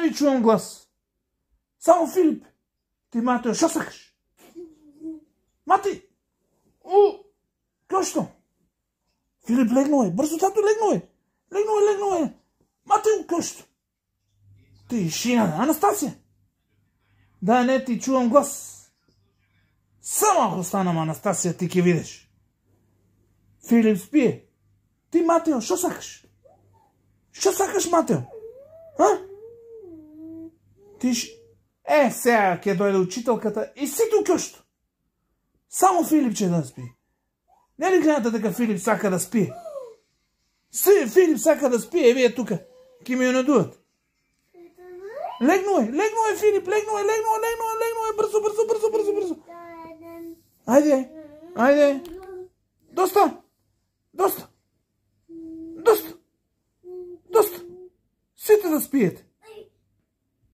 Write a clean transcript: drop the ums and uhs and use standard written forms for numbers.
ви чувам глас. Само Филип. Ти, Матео, шо сакаш? Мати! Кошто? Филип легнал е. Бързо, тато, легнал е. Легнал е. Матео, кошто? Тишина, Анастасия. Да, не, ти чувам глас. Само ако станам, Анастасия, ти ке видиш. Филип спие. Ти, Матео, шо сакаш? Шо сакаш, Матео? Сега ке дойде учителката и си тук кошто. Само Филипче да спи. Не ли гледате дека Филип сака да спи? Филип сака да спи, вие тука. Ки ми ја надуват. Легнал е, Филип, легнал е, бързо. Айде. Доста. Сите да спиете.